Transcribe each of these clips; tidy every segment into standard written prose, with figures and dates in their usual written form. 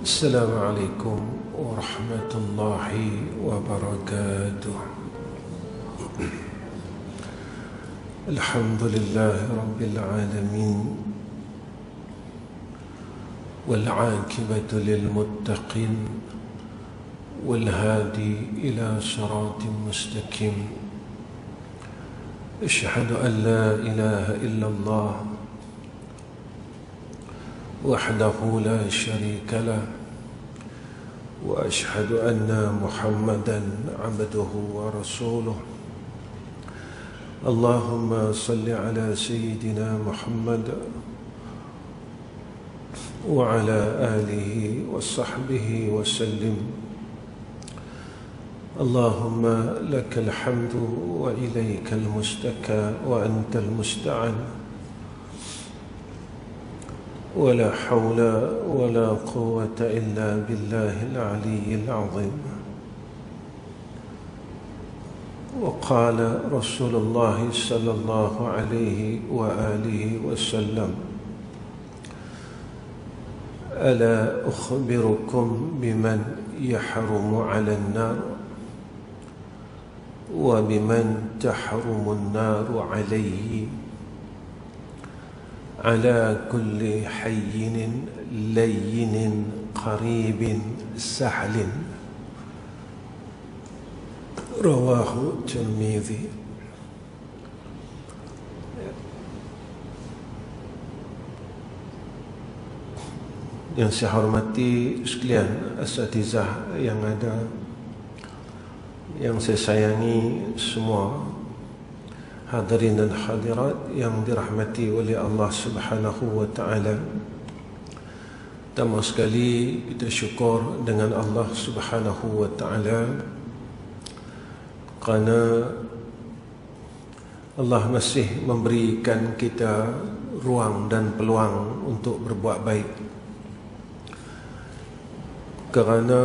السلام عليكم ورحمة الله وبركاته. الحمد لله رب العالمين، والعاقبة للمتقين، والهادي إلى صراط مستقيم. أشهد أن لا إله إلا الله وحده لا شريك له، وأشهد أن محمدا عبده ورسوله. اللهم صل على سيدنا محمد وعلى آله وصحبه وسلم. اللهم لك الحمد وإليك المشتكى وأنت المستعان، ولا حول ولا قوة إلا بالله العلي العظيم. وقال رسول الله صلى الله عليه وآله وسلم: ألا أخبركم بمن يحرم على النار وبمن تحرم النار عليه؟ على كل حي لين قريب سهل. رواه الترمذي. Yang saya hormati sekalian asatizah yang ada, yang saya sayangi semua hadirin dan hadirat yang dirahmati oleh Allah Subhanahu wa taala. Pertama sekali kita syukur dengan Allah Subhanahu wa taala kerana Allah masih memberikan kita ruang dan peluang untuk berbuat baik. Kerana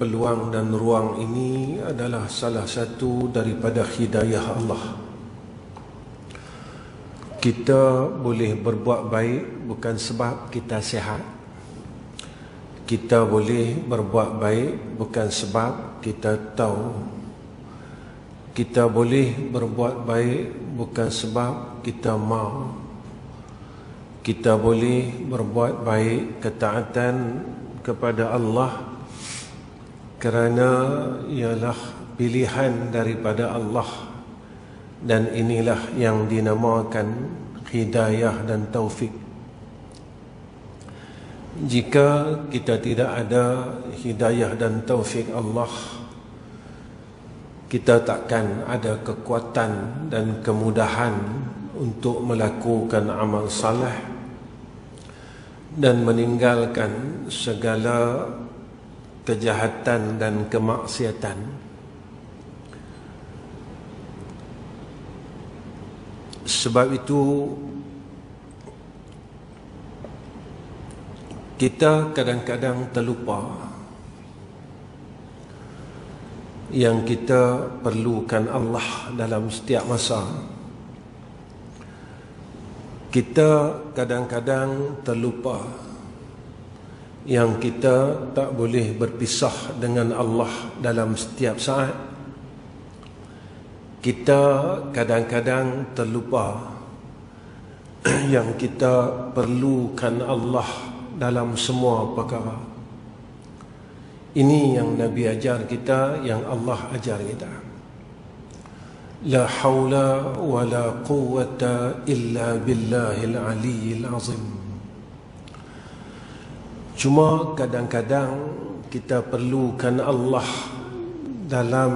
peluang dan ruang ini adalah salah satu daripada hidayah Allah. Kita boleh berbuat baik bukan sebab kita sihat. Kita boleh berbuat baik bukan sebab kita tahu. Kita boleh berbuat baik bukan sebab kita mahu. Kita boleh berbuat baik ketaatan kepada Allah kerana ialah pilihan daripada Allah, dan inilah yang dinamakan hidayah dan taufik. Jika kita tidak ada hidayah dan taufik Allah, kita takkan ada kekuatan dan kemudahan untuk melakukan amal saleh dan meninggalkan segala kejahatan dan kemaksiatan. Sebab itu kita kadang-kadang terlupa yang kita perlukan Allah dalam setiap masa. Kita kadang-kadang terlupa yang kita tak boleh berpisah dengan Allah dalam setiap saat. Kita kadang-kadang terlupa yang kita perlukan Allah dalam semua perkara. Ini yang Nabi ajar kita, yang Allah ajar kita. La haula wa la quwwata illa billahil aliyyil azim. Cuma kadang-kadang kita perlukan Allah dalam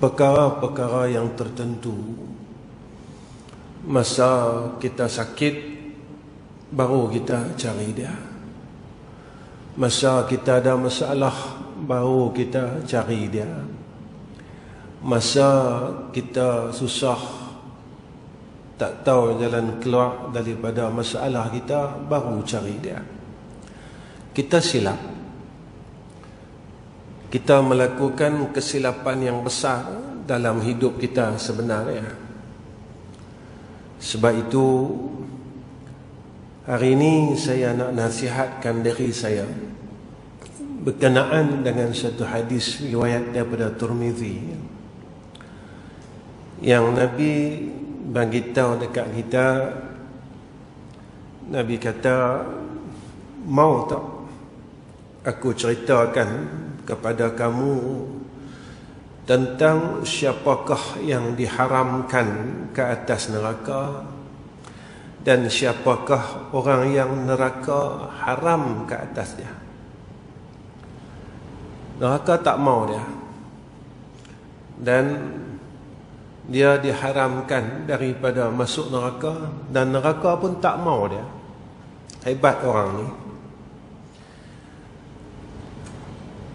perkara-perkara yang tertentu. Masa kita sakit, baru kita cari dia. Masa kita ada masalah, baru kita cari dia. Masa kita susah, tak tahu jalan keluar daripada masalah kita, baru cari dia. Kita silap. Kita melakukan kesilapan yang besar dalam hidup kita sebenarnya. Sebab itu Hari ini saya nak nasihatkan diri saya berkenaan dengan satu hadis riwayat daripada Tirmizi, yang Nabi bagi tahu dekat kita. Nabi kata, mau tak aku ceritakan kepada kamu tentang siapakah yang diharamkan ke atas neraka, dan siapakah orang yang neraka haram ke atas dia. Neraka tak mau dia, dan dia diharamkan daripada masuk neraka, dan neraka pun tak mau dia. Hebat orang ni.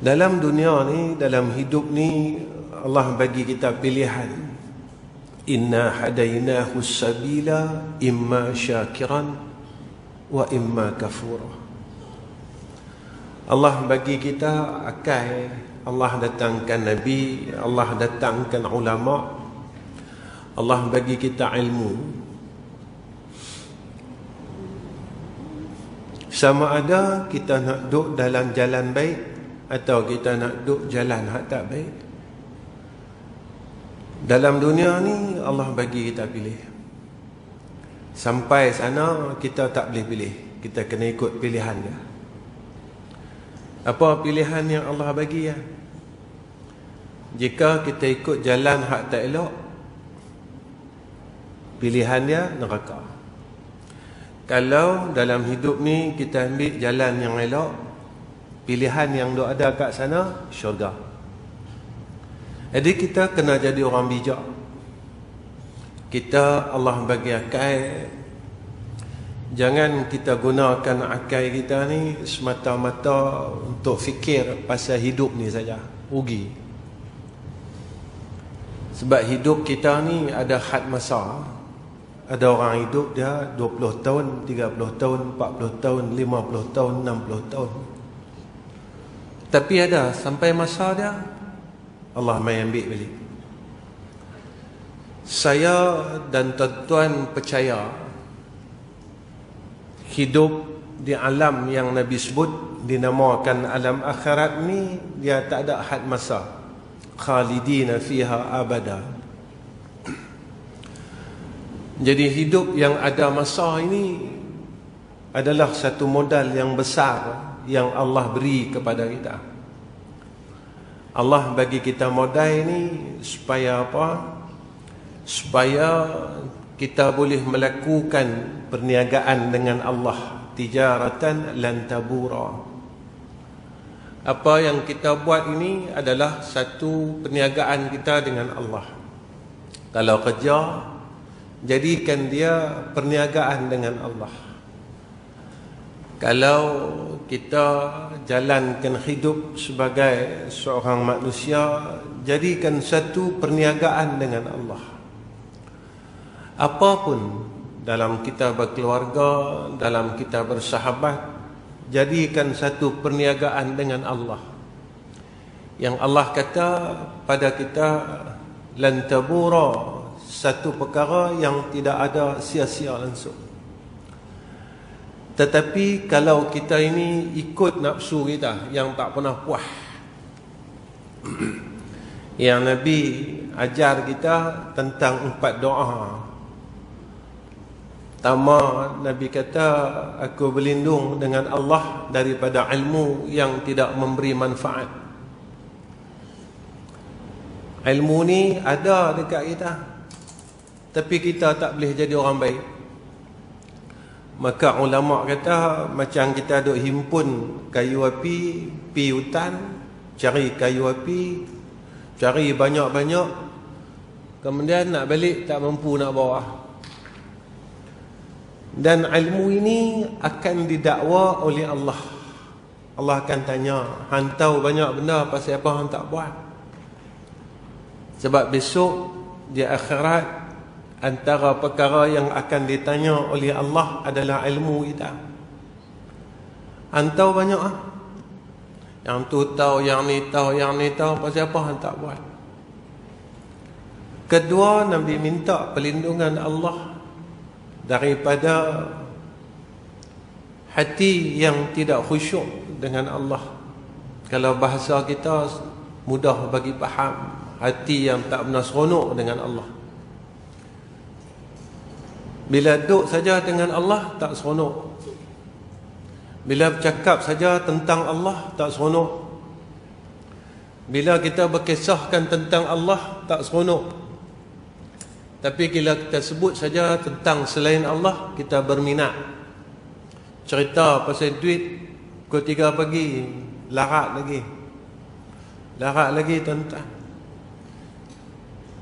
Dalam dunia ni, dalam hidup ni, Allah bagi kita pilihan. Inna hadainahu sabila imma syakiran wa imma kafura. Allah bagi kita akal, Allah datangkan Nabi, Allah datangkan ulama, Allah bagi kita ilmu. Sama ada kita nak duduk dalam jalan baik atau kita nak duduk jalan hak tak baik. Dalam dunia ni Allah bagi kita pilih. Sampai sana kita tak boleh pilih, kita kena ikut pilihan dia. Apa pilihan yang Allah bagi ya? Jika kita ikut jalan hak tak elok, pilihan dia neraka. Kalau dalam hidup ni kita ambil jalan yang elok, pilihan yang ada kat sana syurga. Jadi kita kena jadi orang bijak. Kita, Allah bagi akal, jangan kita gunakan akal kita ni semata-mata untuk fikir pasal hidup ni saja, rugi. Sebab hidup kita ni ada had masa. Ada orang hidup dia 20 tahun, 30 tahun, 40 tahun, 50 tahun, 60 tahun. Tapi ada sampai masa dia Allah mai ambil balik. Saya dan tuan-tuan percaya hidup di alam yang Nabi sebut dinamakan alam akhirat ni, dia tak ada had masa. Khalidina fiha abada. Jadi hidup yang ada masa ini adalah satu modal yang besar yang Allah beri kepada kita. Allah bagi kita modal ni supaya apa? Supaya kita boleh melakukan perniagaan dengan Allah, tijaratan lan tabura. Apa yang kita buat ini adalah satu perniagaan kita dengan Allah. Kalau kerja, jadikan dia perniagaan dengan Allah. Kalau kita jalankan hidup sebagai seorang manusia, jadikan satu perniagaan dengan Allah. Apapun dalam kita berkeluarga, dalam kita bersahabat, jadikan satu perniagaan dengan Allah. Yang Allah kata pada kita, lan tabura, satu perkara yang tidak ada sia-sia langsung. Tetapi kalau kita ini ikut nafsu kita yang tak pernah puas, yang Nabi ajar kita tentang 4 doa. Pertama, Nabi kata, aku berlindung dengan Allah daripada ilmu yang tidak memberi manfaat. Ilmu ni ada dekat kita, tapi kita tak boleh jadi orang baik. Maka ulama kata, macam kita duk himpun kayu api, pi hutan, cari kayu api, cari banyak-banyak, kemudian nak balik tak mampu nak bawa. Dan ilmu ini akan didakwa oleh Allah. Allah akan tanya, hang tahu banyak benda, pasal apa hang tak buat? Sebab besok di akhirat, antara perkara yang akan ditanya oleh Allah adalah ilmu kita. Hang tahu banyak ah. Yang tu tahu, yang ni tahu, yang ni tahu, pasal apa hang tak buat? Kedua, Nabi minta perlindungan Allah daripada hati yang tidak khusyuk dengan Allah. Kalau bahasa kita mudah bagi faham, hati yang tak pernah seronok dengan Allah. Bila duduk saja dengan Allah tak seronok. Bila bercakap saja tentang Allah tak seronok. Bila kita berkisahkan tentang Allah tak seronok. Tapi bila kita sebut saja tentang selain Allah, kita berminat. Cerita pasal duit, pukul 3 pagi larat lagi tuan-tuan.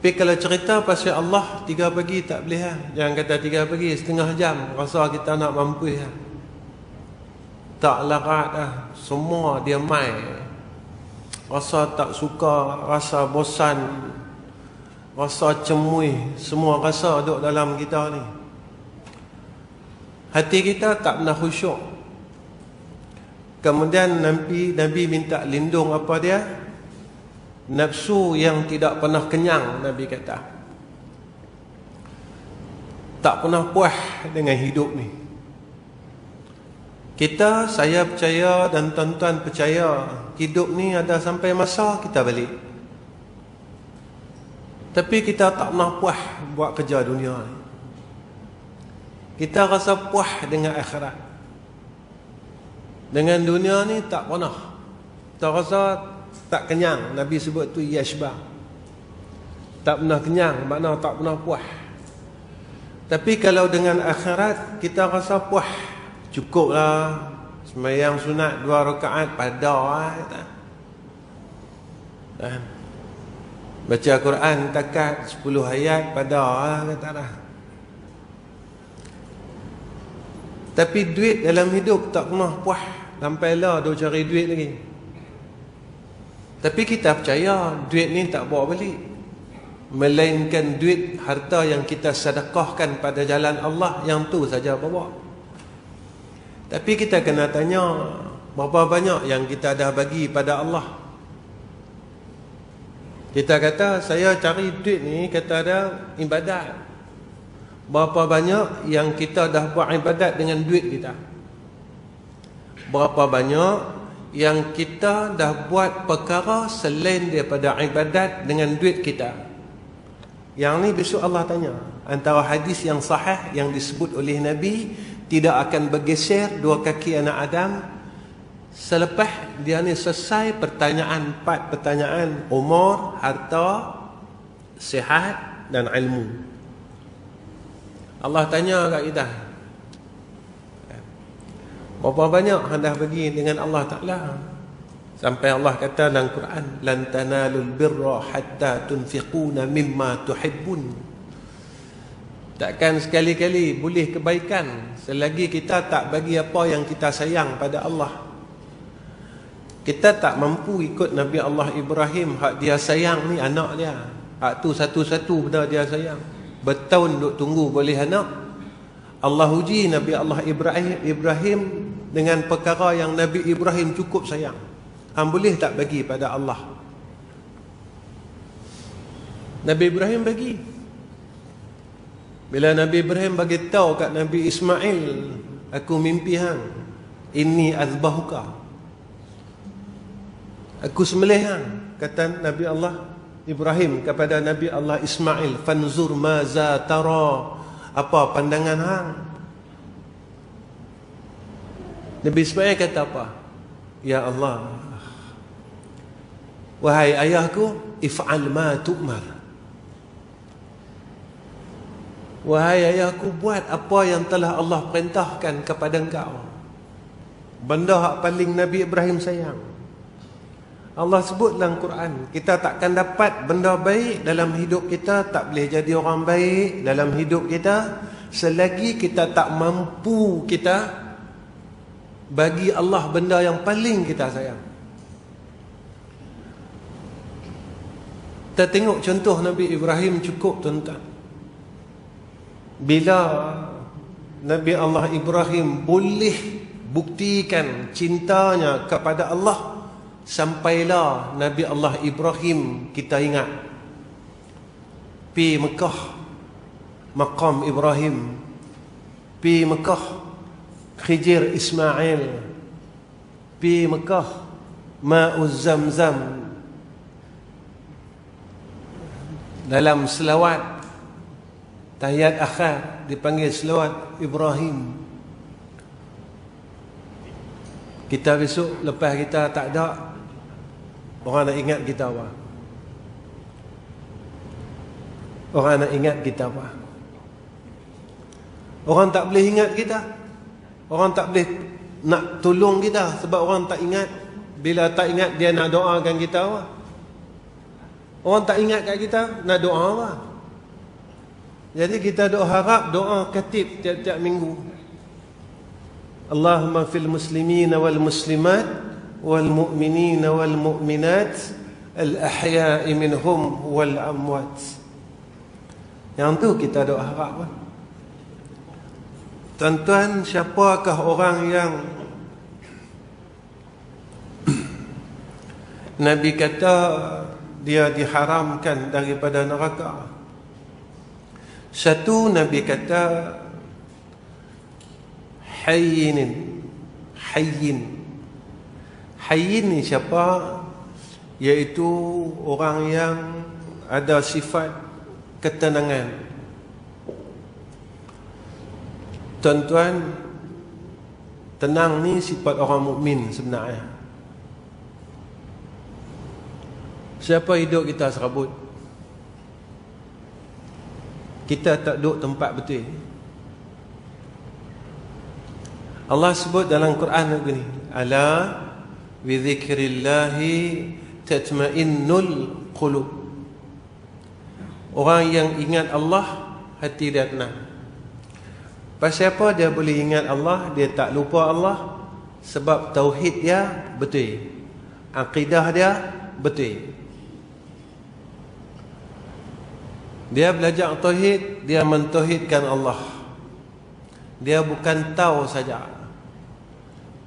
Tapi kalau cerita pasal Allah 3 pagi tak boleh lah. Jangan kata 3 pagi, setengah jam rasa kita nak mampu lah. Tak larat lah. Semua dia mai. Rasa tak suka, rasa bosan, rasa cemui, semua rasa duduk dalam kita ni. Hati kita tak pernah khusyuk. Kemudian Nabi minta lindung apa dia? Nafsu yang tidak pernah kenyang, Nabi kata. Tak pernah puas dengan hidup ni. Saya percaya dan tuan-tuan percaya, hidup ni ada sampai masa kita balik. Tapi kita tak pernah puas buat kerja dunia ni. Kita rasa puas dengan akhirat. Dengan dunia ni tak pernah. Kita rasa tak kenyang. Nabi sebut tu yashba. Tak pernah kenyang, makna tak pernah puas. Tapi kalau dengan akhirat kita rasa puas. Cukuplah sembahyang sunat 2 rakaat pada kata. Baca Quran takat 10 ayat pada kata dah. Tapi duit dalam hidup tak pernah puas. Sampailah duk cari duit lagi. Tapi kita percaya duit ni tak bawa balik. Melainkan duit harta yang kita sedekahkan pada jalan Allah, yang tu saja bawa. Tapi kita kena tanya, berapa banyak yang kita dah bagi pada Allah? Kita kata, saya cari duit ni, kata ada ibadat. Berapa banyak yang kita dah buat ibadat dengan duit kita? Berapa banyak yang kita dah buat perkara selain daripada ibadat dengan duit kita? Yang ni besok Allah tanya. Antara hadis yang sahih yang disebut oleh Nabi, tidak akan bergeser 2 kaki anak Adam selepas dia ni selesai pertanyaan 4 pertanyaan: umur, harta, sihat dan ilmu. Allah tanya kat kita, berapa banyak anda bagi dengan Allah Ta'ala? Sampai Allah kata dalam Quran, lan tanalul birra hatta tunfiquna mimma tuhibbun. Takkan sekali-kali boleh kebaikan selagi kita tak bagi apa yang kita sayang pada Allah. Kita tak mampu ikut Nabi Allah Ibrahim. Hak dia sayang ni anak dia. Hak tu satu-satu benda dia sayang. Bertahun duk tunggu boleh anak. Allah uji Nabi Allah Ibrahim dengan perkara yang Nabi Ibrahim cukup sayang. Hang boleh tak bagi pada Allah? Nabi Ibrahim bagi. Bila Nabi Ibrahim bagi tahu kat Nabi Ismail, aku mimpi hang, inni azbahuka, aku sembelih hang, kata Nabi Allah Ibrahim kepada Nabi Allah Ismail, fanzur maza tara, apa pandangan hang? Nabi Ismail kata apa? Ya Allah, wahai ayahku, if'al ma tu'mar. Wahai ayahku, buat apa yang telah Allah perintahkan kepada engkau. Benda hak paling Nabi Ibrahim sayang. Allah sebut dalam Quran, kita takkan dapat benda baik dalam hidup kita, tak boleh jadi orang baik dalam hidup kita selagi kita tak mampu kita bagi Allah benda yang paling kita sayang. Kita tengok contoh Nabi Ibrahim cukup tuan-tuan. Bila Nabi Allah Ibrahim boleh buktikan cintanya kepada Allah, sampailah Nabi Allah Ibrahim, kita ingat, pi Mekah, maqam Ibrahim, pi Mekah, Khidir Ismail pi Mekah, Ma'uz Zamzam. Dalam selawat tahiyat akhir dipanggil selawat Ibrahim. Kita besok lepas kita tak ada, orang nak ingat kita apa? Orang nak ingat kita apa? Orang tak boleh ingat kita. Orang tak boleh nak tolong kita sebab orang tak ingat. Bila tak ingat, dia nak doakan kita apa? Orang tak ingat kat kita, nak doa apa? Jadi kita doa harap, doa khatib tiap-tiap minggu. Allahumma fil muslimin wal muslimat wal mu'minin wal mu'minat al ahya'i minhum wal amwat. Yang tu kita doa harap. Tuan-tuan, siapakah orang yang Nabi kata dia diharamkan daripada neraka? Satu, Nabi kata hayyin. Hayyin ni siapa? Iaitu orang yang ada sifat ketenangan. Tuan-tuan, tenang ni sifat orang mukmin sebenarnya. Siapa hidup kita serabut? Kita tak duduk tempat betul. Allah sebut dalam Quran begini, ala bi dzikrillahi tatma'innul qulub. Orang yang ingat Allah, hati dia tenang. Pasal apa dia boleh ingat Allah, dia tak lupa Allah? Sebab tauhid dia betul, akidah dia betul. Dia belajar tauhid, dia mentauhidkan Allah. Dia bukan tahu saja.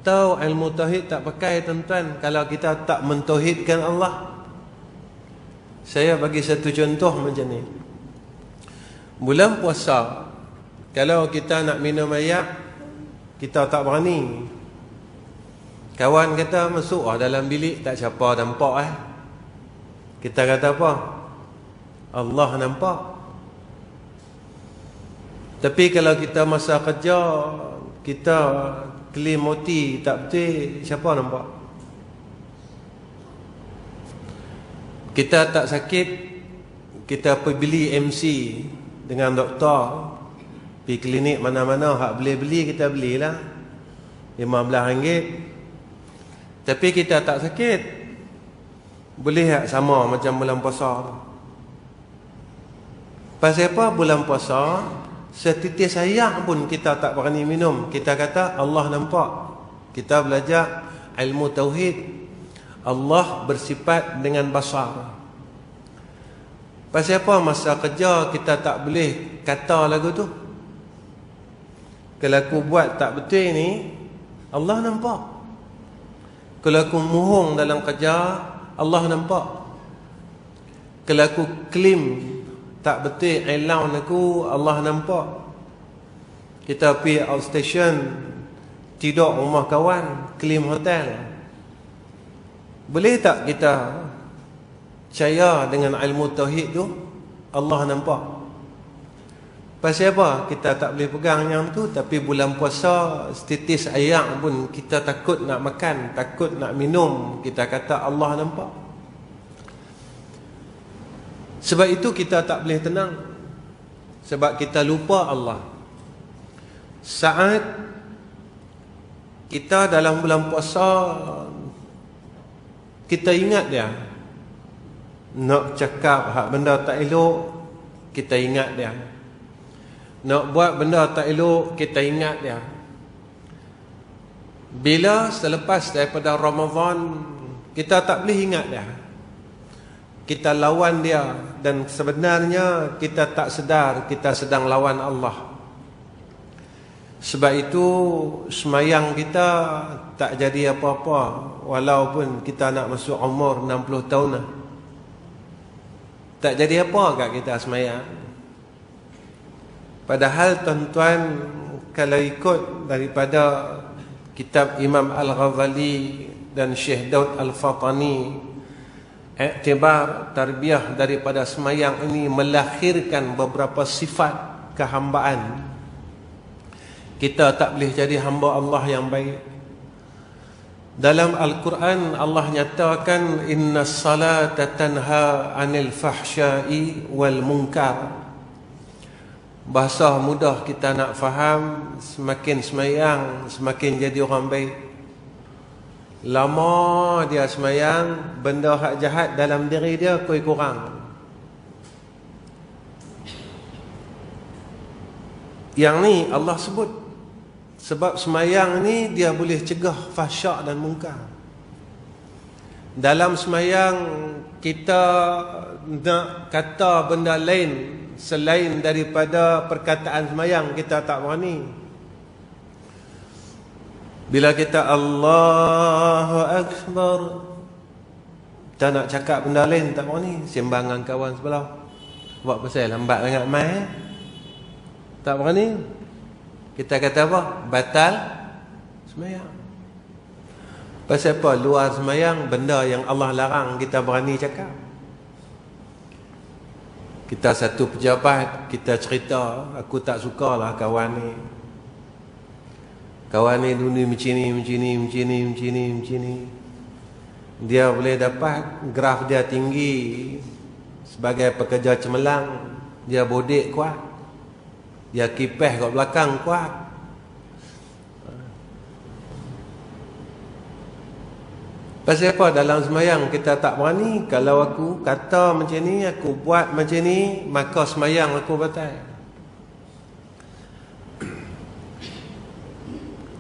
Tahu ilmu tauhid tak pakai, tuan-tuan, kalau kita tak mentauhidkan Allah. Saya bagi satu contoh macam ni. Bulan puasa, kalau kita nak minum air, kita tak berani. Kawan kata masuk dalam bilik, tak siapa nampak. Kita kata apa? Allah nampak. Tapi kalau kita masa kerja, kita clean moti tak betul, siapa nampak? Kita tak sakit, kita pergi beli MC dengan doktor, pergi klinik mana-mana, hak boleh beli kita belilah, RM15. Tapi kita tak sakit, boleh tak sama macam bulan puasa tu? Pasal apa? Bulan puasa, setitis air pun kita tak berani minum. Kita kata Allah nampak. Kita belajar ilmu tauhid, Allah bersifat dengan basar. Pasal apa? Masa kerja kita tak boleh kata lagu tu. Kalau aku buat tak betul ni, Allah nampak. Kalau aku mohong dalam kerja, Allah nampak. Kalau aku claim tak betul allowance aku, Allah nampak. Kita pergi outstation, tidur rumah kawan, claim hotel. Boleh tak kita percaya dengan ilmu tauhid tu Allah nampak? Pasal apa kita tak boleh pegang yang tu? Tapi bulan puasa, setitis air pun kita takut nak makan, takut nak minum, kita kata Allah nampak. Sebab itu kita tak boleh tenang, sebab kita lupa Allah. Saat kita dalam bulan puasa, kita ingat dia. Nak cakap hak benda tak elok, kita ingat dia. Nak buat benda tak elok, kita ingat dia. Bila selepas daripada Ramadan, kita tak boleh ingat dia, kita lawan dia. Dan sebenarnya kita tak sedar kita sedang lawan Allah. Sebab itu semayang kita tak jadi apa-apa, walaupun kita nak masuk umur 60 tahun dah. Tak jadi apa kat kita semayang. Padahal tuan-tuan, kalau ikut daripada kitab Imam Al-Ghazali dan Syekh Daud Al-Fatani, iktibar tarbiyah daripada semayang ini melahirkan beberapa sifat kehambaan. Kita tak boleh jadi hamba Allah yang baik. Dalam Al-Quran Allah nyatakan innas salata tanha 'anil fahsya'i wal munkar. Bahasa mudah kita nak faham, semakin semayang semakin jadi orang baik. Lama dia semayang, benda hak jahat dalam diri dia kurang. Yang ni Allah sebut, sebab semayang ni dia boleh cegah fahsyak dan munkar. Dalam semayang kita nak kata benda lain selain daripada perkataan semayang, kita tak berani. Bila kita Allahu Akbar, kita nak cakap benda lain tak berani. Sembang dengan kawan sebelah, buat pasal lambat sangat mai, tak berani. Kita kata apa? Batal semayang. Pasal apa? Luar semayang, benda yang Allah larang kita berani cakap. Kita satu pejabat, kita cerita, aku tak sukalah kawan ni. Kawan ni dunia macam ni. Dia boleh dapat graf dia tinggi sebagai pekerja cemerlang. Dia bodek kuat. Dia kipeh kat belakang kuat. Pasal apa? Dalam semayang kita tak berani. Kalau aku kata macam ni, aku buat macam ni, maka semayang aku batal.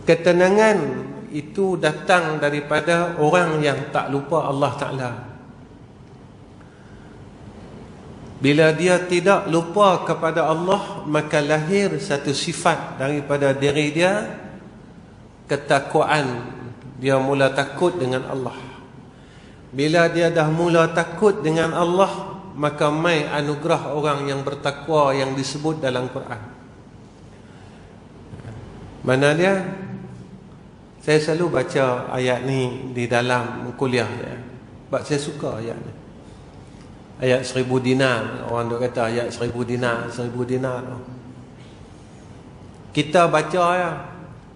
Ketenangan itu datang daripada orang yang tak lupa Allah Ta'ala. Bila dia tidak lupa kepada Allah, maka lahir satu sifat daripada diri dia, ketakwaan. Dia mula takut dengan Allah. Bila dia dah mula takut dengan Allah, maka mai anugerah orang yang bertakwa yang disebut dalam Quran. Mana dia? Saya selalu baca ayat ni di dalam kuliah ya. Sebab saya suka ayat ni. Ayat 1000 dinar. Orang duk kata ayat 1000 dinar, 1000 dinar. Kita baca ya.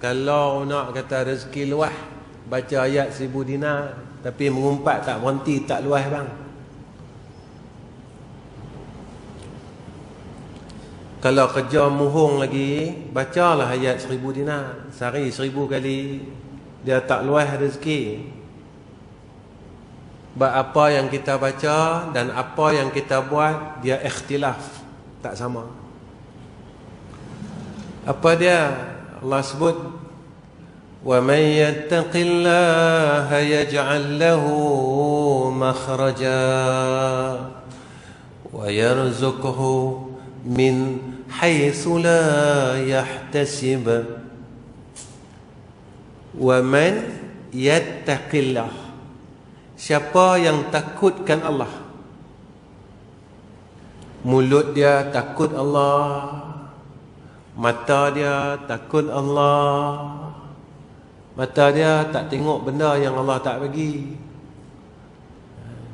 Kalau nak kata rezeki luas, baca ayat 1000 dinar, tapi mengumpat tak berhenti, tak luas bang. Kalau kerja muhung lagi, bacalah ayat 1000 dinar. Sehari 1000 kali, dia tak luas rezeki. Sebab apa yang kita baca dan apa yang kita buat, dia ikhtilaf, tak sama. Apa dia? Allah sebut, وَمَنْ يَتَّقِ اللَّهَ يَجْعَلْ لَهُ مَخْرَجًا وَيَرْزُقْهُ مِنْ حَيْثُ لَا يَحْتَسِبُ وَمَنْ يَتَّقِ اللَّهَ. Siapa yang takutkan Allah, mulut dia takut Allah, mata dia takut Allah, mata dia tak tengok benda yang Allah tak bagi.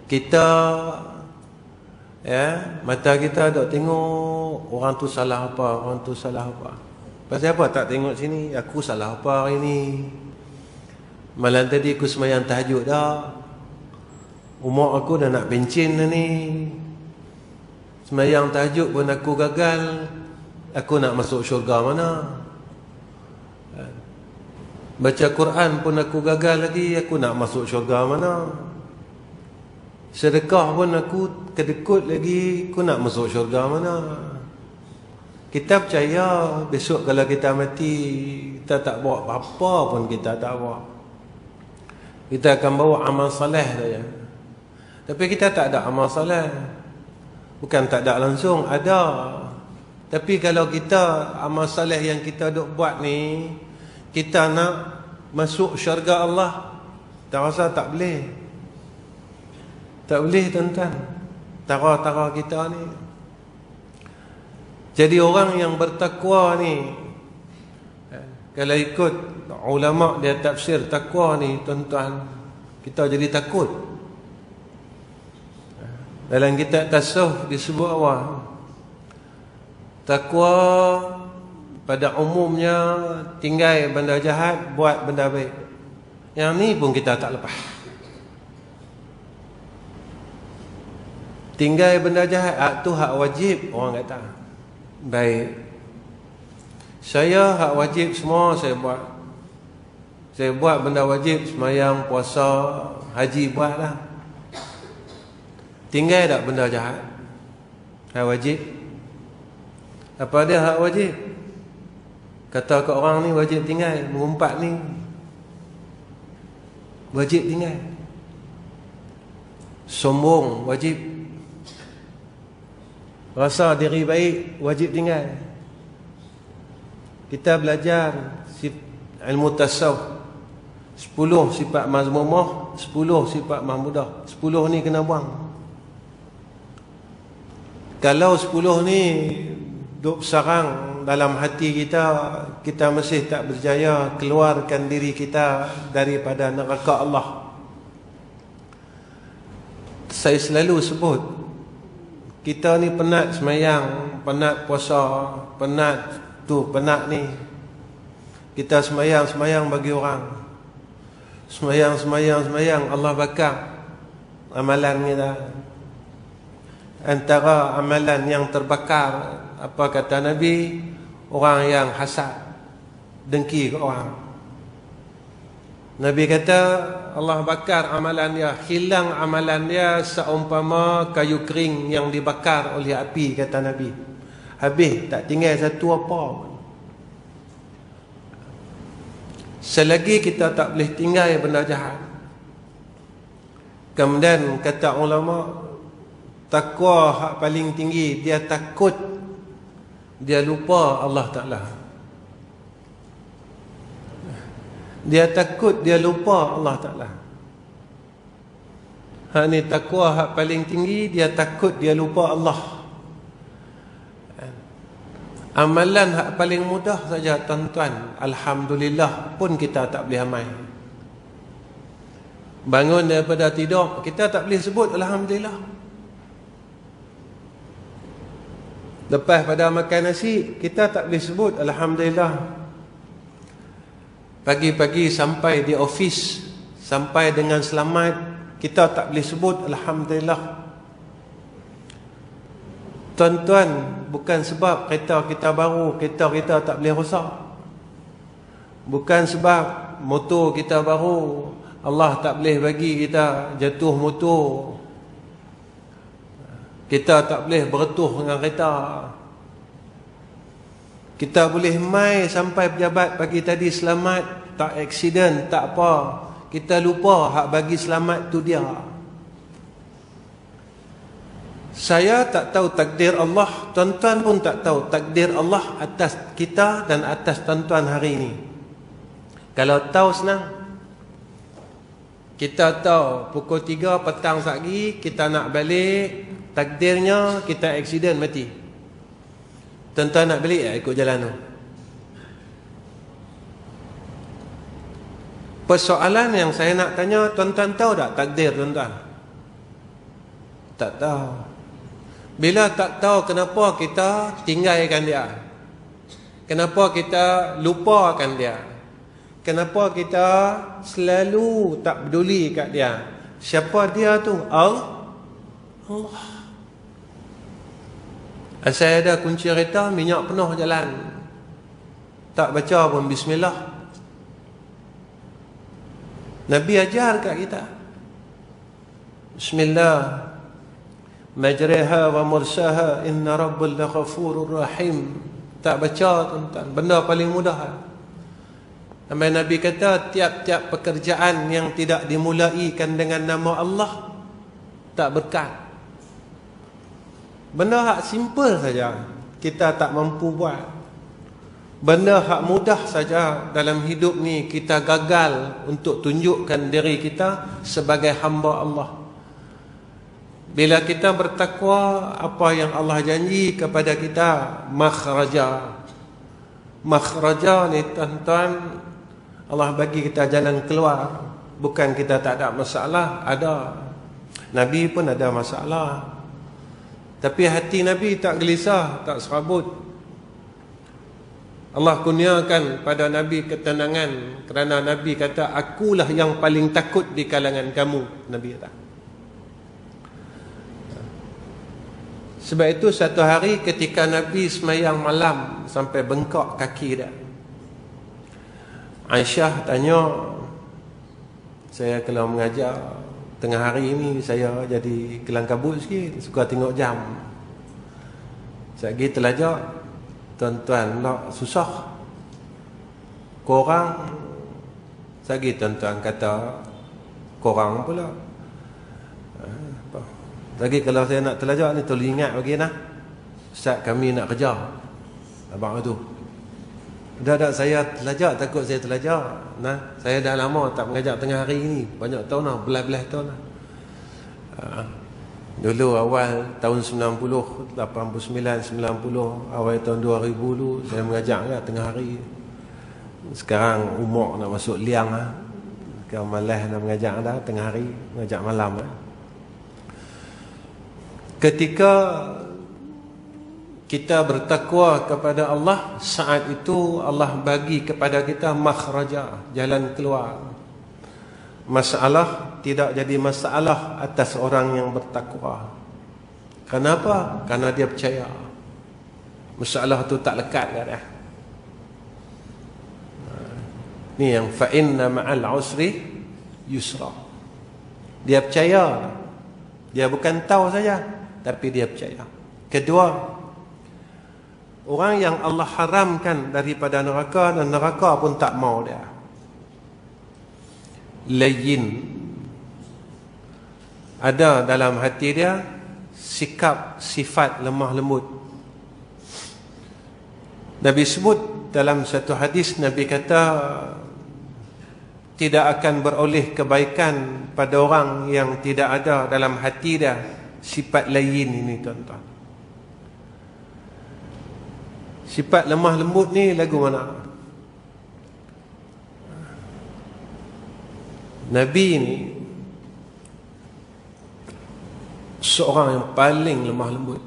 Kita mata kita dok tengok orang tu salah apa, orang tu salah apa. Pasal apa tak tengok sini? Aku salah apa hari ni? Malam tadi aku sembahyang tahajud dah. Umur aku dah nak pencin dah ni. Sembahyang tahajud pun aku gagal. Aku nak masuk syurga mana? Baca Quran pun aku gagal lagi. Aku nak masuk syurga mana? Sedekah pun aku kedekut lagi. Aku nak masuk syurga mana? Kita percaya besok kalau kita mati, kita tak bawa apa-apa pun kita tak bawa. Kita akan bawa amal soleh saja. Tapi kita tak ada amal soleh. Bukan tak ada langsung, ada. Tapi kalau kita amal soleh yang kita duk buat ni, kita nak masuk syurga Allah, tak rasa tak boleh. Tak boleh tuan-tuan. Tara-tara kita ni. Jadi orang yang bertakwa ni, kalau ikut ulama dia tafsir takwa ni, tuan-tuan, kita jadi takut. Dalam kitab tasawuf disebut apa? Takwa pada umumnya tinggal benda jahat, buat benda baik. Yang ni pun kita tak lepas. Tinggal benda jahat, tu hak wajib orang kata. Baik. Saya hak wajib semua saya buat. Saya buat benda wajib, sembahyang, puasa, haji buatlah. Tinggal tak benda jahat? Hak wajib. Apa dia hak wajib? Kata kat orang ni wajib tinggal, mengumpat ni wajib tinggal. Sombong wajib. Rasa diri baik wajib tinggal. Kita belajar ilmu tasawuf, 10 sifat mazmumah, 10 sifat mahmudah. 10 ni kena buang. Kalau 10 ni duk sarang dalam hati kita, kita masih tak berjaya keluarkan diri kita daripada neraka Allah. Saya selalu sebut, kita ni penat sembahyang, penat puasa, penat tu, penat ni. Kita sembahyang bagi orang. Sembahyang Allah bakar amalan kita. Antara amalan yang terbakar, apa kata Nabi, orang yang hasad, dengki ke orang. Nabi kata Allah bakar amalan dia, hilang amalan dia seumpama kayu kering yang dibakar oleh api, kata Nabi. Habis, tak tinggal satu apa pun. Selagi kita tak boleh tinggal benda jahat. Kemudian kata ulama, takwa hak paling tinggi, dia takut, dia lupa Allah Ta'ala. Dia takut, dia lupa Allah Ta'ala. Hak ni takwa hak paling tinggi, dia takut, dia lupa Allah. Amalan hak paling mudah saja tuan-tuan, alhamdulillah pun kita tak boleh amal. Bangun daripada tidur, kita tak boleh sebut alhamdulillah. Lepas pada makan nasi, kita tak boleh sebut alhamdulillah. Pagi-pagi sampai di ofis, sampai dengan selamat, kita tak boleh sebut alhamdulillah. Tuan-tuan, bukan sebab kereta kita baru, kereta kita tak boleh rosak. Bukan sebab motor kita baru, Allah tak boleh bagi kita jatuh motor, kita tak boleh beretuh dengan kereta. Kita boleh mai sampai pejabat pagi tadi selamat, tak aksiden, tak apa. Kita lupa hak bagi selamat tu dia. Saya tak tahu takdir Allah, tuan-tuan pun tak tahu takdir Allah atas kita dan atas tuan-tuan hari ini. Kalau tahu senang. Kita tahu pukul 3 petang pagi kita nak balik, takdirnya kita aksiden mati. Tuan-tuan nak balik ikut jalan tu. Persoalan yang saya nak tanya, tuan-tuan tahu tak takdir tuan-tuan? Tak tahu. Bila tak tahu, kenapa kita tinggalkan dia? Kenapa kita lupakan dia? Kenapa kita selalu tak peduli kat dia? Siapa dia tu? Allah. Saya ada kunci kereta, minyak penuh jalan, tak baca pun bismillah. Nabi ajar kat kita, bismillah majriha wa mursaha inna rabbal ghafurur rahim. Tak baca tuan-tuan, benda paling mudah. Sampai Nabi kata tiap-tiap pekerjaan yang tidak dimulaikan dengan nama Allah tak berkat. Benda hak simple saja kita tak mampu buat. Benda hak mudah saja dalam hidup ni kita gagal untuk tunjukkan diri kita sebagai hamba Allah. Bila kita bertakwa, apa yang Allah janji kepada kita, makhraja. Makhraja ni tuan-tuan, Allah bagi kita jalan keluar. Bukan kita tak ada masalah, ada. Nabi pun ada masalah. Tapi hati Nabi tak gelisah, tak serabut. Allah kurniakan pada Nabi ketenangan kerana Nabi kata, akulah yang paling takut di kalangan kamu. Nabi kata. Sebab itu satu hari ketika Nabi semayang malam sampai bengkak kaki dia, Aisyah tanya, saya kalau mengajar tengah hari ini saya jadi kelang kabut sikit, suka tengok jam. Saya pergi telajak, tuan-tuan nak susah. Korang, saya pergi tuan-tuan kata korang pula. Lagi kalau saya nak telajak ni, tolong ingat bagi nah. Ustaz, kami nak kerja. Abang tu. Dah saya telajak, takut saya telajak. Nah, saya dah lama tak mengajar tengah hari ni. Banyak tahun dah, belas-belas tahun dah. Dulu awal tahun 90, 89, 90, awal tahun 2000 dulu saya mengajar kat tengah hari. Sekarang umur nak masuk liang ah. Sekarang malas nak mengajar dah tengah hari, mengajar malam ah. Ketika kita bertakwa kepada Allah, saat itu Allah bagi kepada kita makhraja, jalan keluar. Masalah tidak jadi masalah atas orang yang bertakwa. Kenapa? Karena dia percaya masalah itu tak lekat kat dia. Ni yang fa inna ma'al usri yusra. Dia percaya. Dia bukan tahu saja, tapi dia percaya. Kedua, orang yang Allah haramkan daripada neraka, dan neraka pun tak mau dia. Layyin. Ada dalam hati dia sikap, sifat lemah lembut. Nabi sebut dalam satu hadis, Nabi kata tidak akan beroleh kebaikan pada orang yang tidak ada dalam hati dia sifat layyin ini, tuan-tuan. Sifat lemah lembut ni lagu mana? Nabi ni seorang yang paling lemah lembut.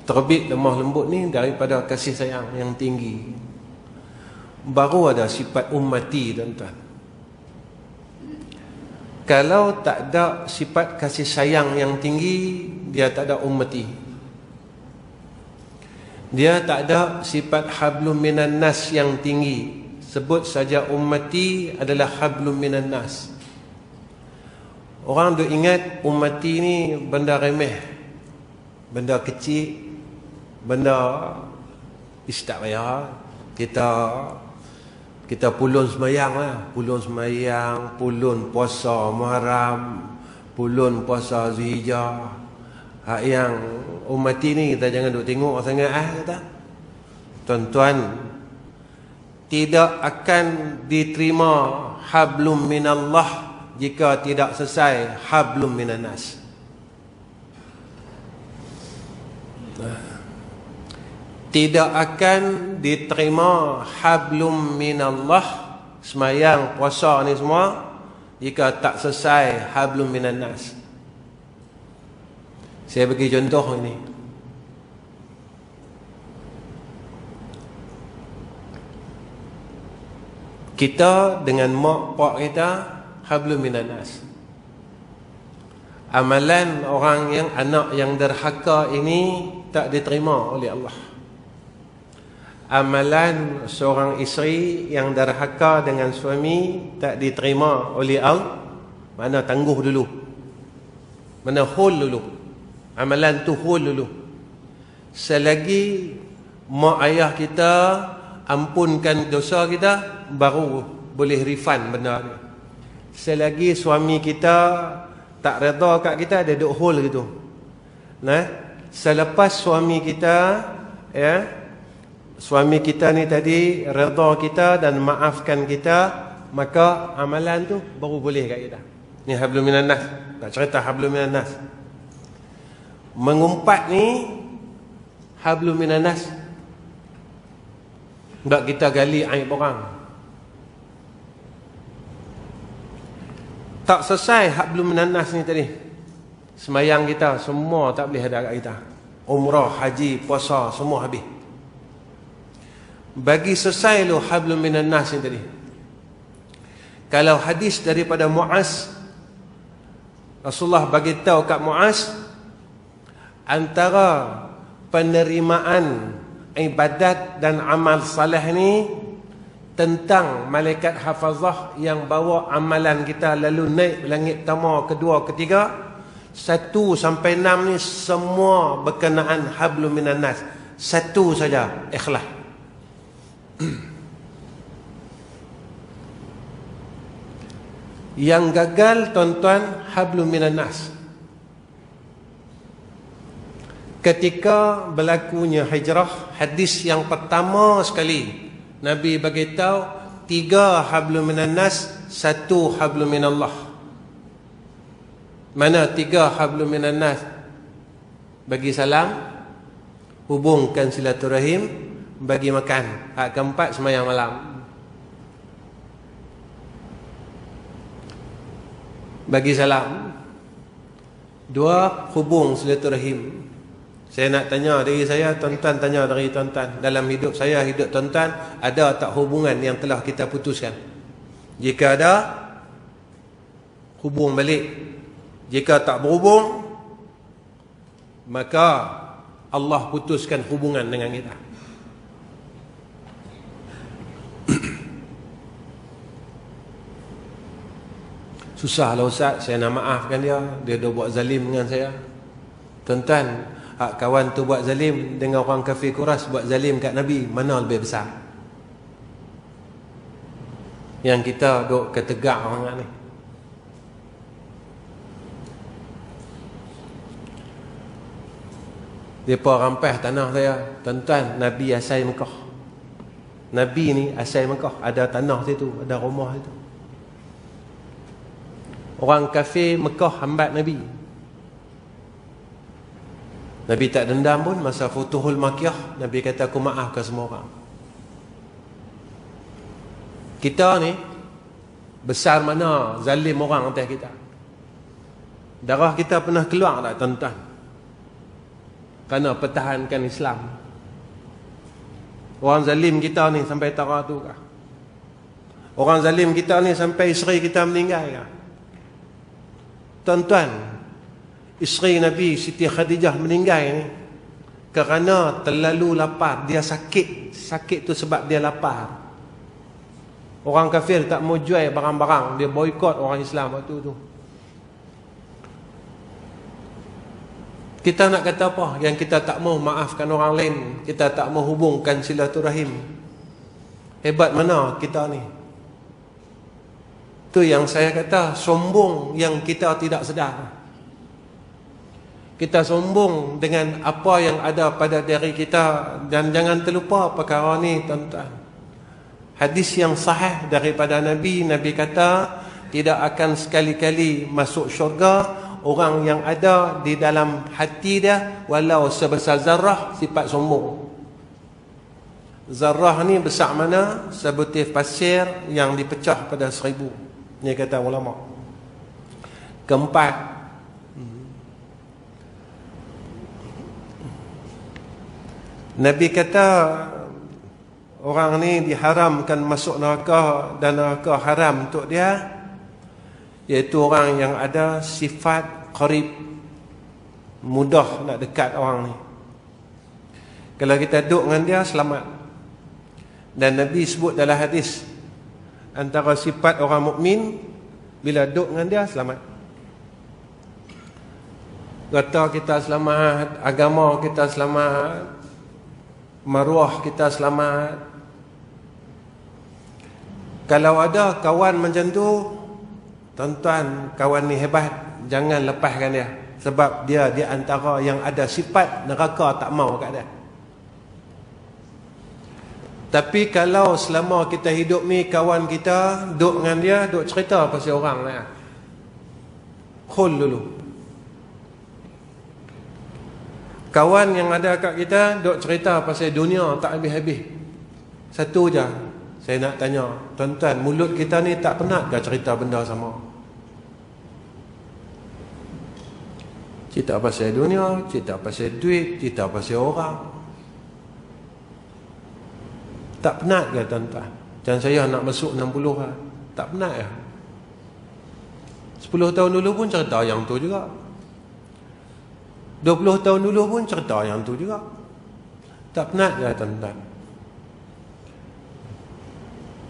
Terbit lemah lembut ni daripada kasih sayang yang tinggi. Baru ada sifat ummati, tuan-tuan. Kalau tak ada sifat kasih sayang yang tinggi, dia tak ada ummati. Dia tak ada sifat hablum minan nas yang tinggi. Sebut saja ummati adalah hablum minan nas. Orang duk ingat ummati ni benda remeh, benda kecil, benda tak payah. Kita pulun semayang lah. Pulun semayang, pulun puasa Muharram, pulun puasa Zulhijjah. Hak yang ummati ni kita jangan duk tengok sangat kata. Tuan-tuan, tidak akan diterima hablum minallah jika tidak selesai hablum minanas. Tidak akan diterima hablum minallah, semayang, puasa ni semua, jika tak selesai hablum minanas. Saya bagi contoh ini. Kita dengan mak pak kita hablum minanas. Amalan orang yang anak yang derhaka ini tak diterima oleh Allah. Amalan seorang isteri yang derhaka dengan suami tak diterima oleh Allah. Mana tangguh dulu, mana hold dulu. Amalan tu hold dulu. Selagi mak ayah kita ampunkan dosa kita, baru boleh refund benda ni. Selagi suami kita tak redha kat kita, dia duk hold gitu. Nah, selepas suami kita, ya, suami kita ni tadi redha kita dan maafkan kita, maka amalan tu baru boleh kat kita. Ni hablum minan nas. Nak cerita hablum minan nas. Mengumpat ni hablum minan nas. Tak kita gali aib orang. Tak selesai hablum minan nas ni tadi. Semayang kita semua tak boleh ada kat kita. Umrah, haji, puasa semua habis. Bagi selesai lu hablum minan nas ni tadi. Kalau hadis daripada Muaz, Rasulullah bagi tahu kat Muaz, antara penerimaan ibadat dan amal salih ni tentang malaikat hafazah yang bawa amalan kita lalu naik langit pertama, kedua, ketiga, 1 sampai 6 ni semua berkenaan hablum minan nas. 1 saja, ikhlas. Yang gagal tuan-tuan hablum minan nas. Ketika berlakunya hijrah, hadis yang pertama sekali Nabi bagi tahu 3 hablum minan nas, 1 hablum minallah. Mana 3 hablum minan nas? Bagi salam, hubungkan silaturahim, bagi makan. Hak keempat sembahyang malam. Bagi salam. 2, hubung silaturahim. Saya nak tanya dari saya, tuan-tuan tanya dari tuan-tuan. Dalam hidup saya, hidup tuan-tuan, ada tak hubungan yang telah kita putuskan? Jika ada, hubung balik. Jika tak berhubung, maka Allah putuskan hubungan dengan kita. Susahlah Ustaz, saya nak maafkan dia. Dia dah buat zalim dengan saya. Tuan-tuan, hak kawan tu buat zalim dengan orang kafir Quraisy buat zalim kat Nabi, mana lebih besar? Yang kita duk ketegak orang ni. Depa rampas tanah saya. Tuan-tuan, Nabi asal Mekah. Nabi ni asal Mekah, ada tanah situ, ada rumah situ. Orang kafir Mekah hambat Nabi. Nabi tak dendam pun. Masa Futuhul Makkiyah, Nabi kata aku maafkan semua orang. Kita ni besar mana zalim orang atas kita. Darah kita pernah keluar tak tuan-tuan? Kerana pertahankan Islam. Orang zalim kita ni sampai tara tu kah? Orang zalim kita ni sampai isteri kita meninggal kah? Tuan-tuan, isteri Nabi Siti Khadijah meninggal ni kerana terlalu lapar. Dia sakit. Sakit tu sebab dia lapar. Orang kafir tak mau jual barang-barang, dia boikot orang Islam waktu tu. Kita nak kata apa? Yang kita tak mau maafkan orang lain, kita tak mau hubungkan silaturahim. Hebat mana kita ni? Tu yang saya kata sombong yang kita tidak sedar. Kita sombong dengan apa yang ada pada diri kita. Dan jangan terlupa perkara ni tuan-tuan. Hadis yang sahih daripada Nabi. Nabi kata tidak akan sekali-kali masuk syurga orang yang ada di dalam hati dia walau sebesar zarrah sifat sombong. Zarrah ni besar mana? Sebutir pasir yang dipecah pada 1000. Ni kata ulama. Keempat, Nabi kata orang ni diharamkan masuk neraka dan neraka haram untuk dia, iaitu orang yang ada sifat qarib, mudah nak dekat orang ni. Kalau kita duduk dengan dia, selamat. Dan Nabi sebut dalam hadis, antara sifat orang mukmin bila duduk dengan dia, selamat. Kata kita selamat, agama kita selamat, maruah kita selamat. Kalau ada kawan macam tu, tuan-tuan, kawan ni hebat, jangan lepaskan dia. Sebab dia di antara yang ada sifat neraka tak mau kat dia. Tapi kalau selama kita hidup ni, kawan kita duduk dengan dia, duduk cerita pasal orang lah. Khul dulu. Kawan yang ada kat kita duk cerita pasal dunia tak habis-habis. Satu je saya nak tanya, tuan-tuan, mulut kita ni tak penat ke cerita benda sama? Cerita pasal dunia, cerita pasal duit, cerita pasal orang. Tak penat ke tuan-tuan? Dan saya nak masuk 60 lah. Tak penat ya? 10 tahun dulu pun cerita yang tu juga. 20 tahun dulu pun cerita yang tu juga. Tak penat ke tuan-tuan?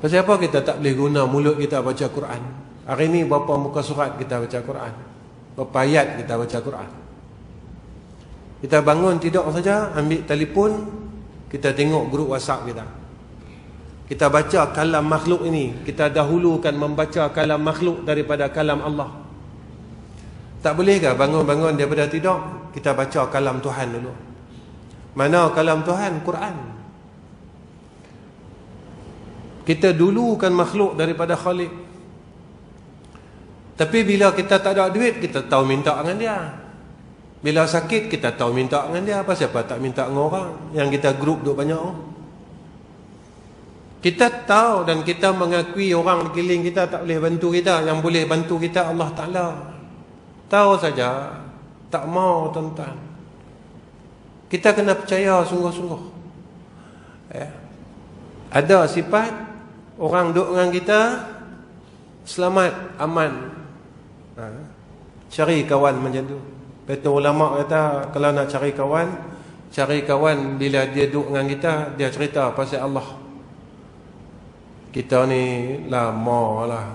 Pasal apa kita tak boleh guna mulut kita baca Quran? Hari ni berapa muka surat kita baca Quran? Berapa ayat kita baca Quran? Kita bangun tidur saja, ambil telefon, kita tengok grup WhatsApp kita. Kita baca kalam makhluk ini. Kita dahulukan membaca kalam makhluk daripada kalam Allah. Tak boleh ke bangun-bangun daripada tidur, kita baca kalam Tuhan dulu? Mana kalam Tuhan? Quran. Kita dulukan makhluk daripada Khalik. Tapi bila kita tak ada duit, kita tahu minta dengan dia. Bila sakit, kita tahu minta dengan dia. Pasal apa tak minta dengan orang yang kita grup duk banyak? Kita tahu dan kita mengakui orang di keliling kita tak boleh bantu kita. Yang boleh bantu kita Allah Ta'ala. Tahu saja, tak mau tuan-tuan. Kita kena percaya sungguh-sungguh. Ada sifat orang duk dengan kita selamat, aman. Cari kawan macam tu. Betul ulama kata kalau nak cari kawan bila dia duk dengan kita, dia cerita pasal Allah. Kita ni lama lah.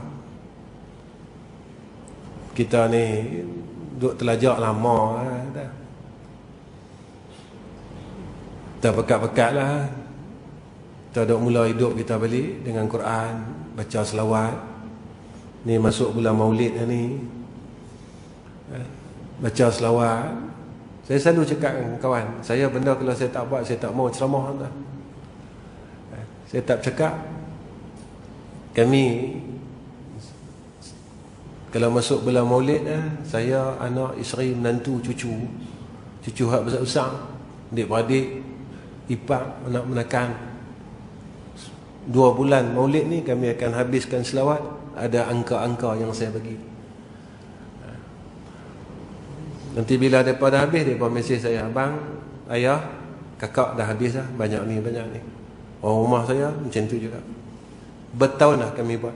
Kita ni duk telajak lama dah. Kita pekat-pekat lah. Kita duk mula hidup kita balik dengan Quran, baca selawat. Ni masuk bulan Maulid ni. Baca selawat. Saya selalu cakap dengan kawan, saya benda kalau saya tak buat, saya tak mau ceramah dah. Saya tak cakap. Kami kalau masuk bulan Maulid, saya, anak, isteri, menantu, cucu hak besar-besar, adik-beradik, ipar, anak menakan. 2 bulan Maulid ni kami akan habiskan selawat. Ada angka-angka yang saya bagi. Nanti bila mereka dah habis, mereka mesej saya, abang, ayah, kakak dah habis dah, banyak ni. Orang rumah saya macam tu juga. Bertahun dah kami buat.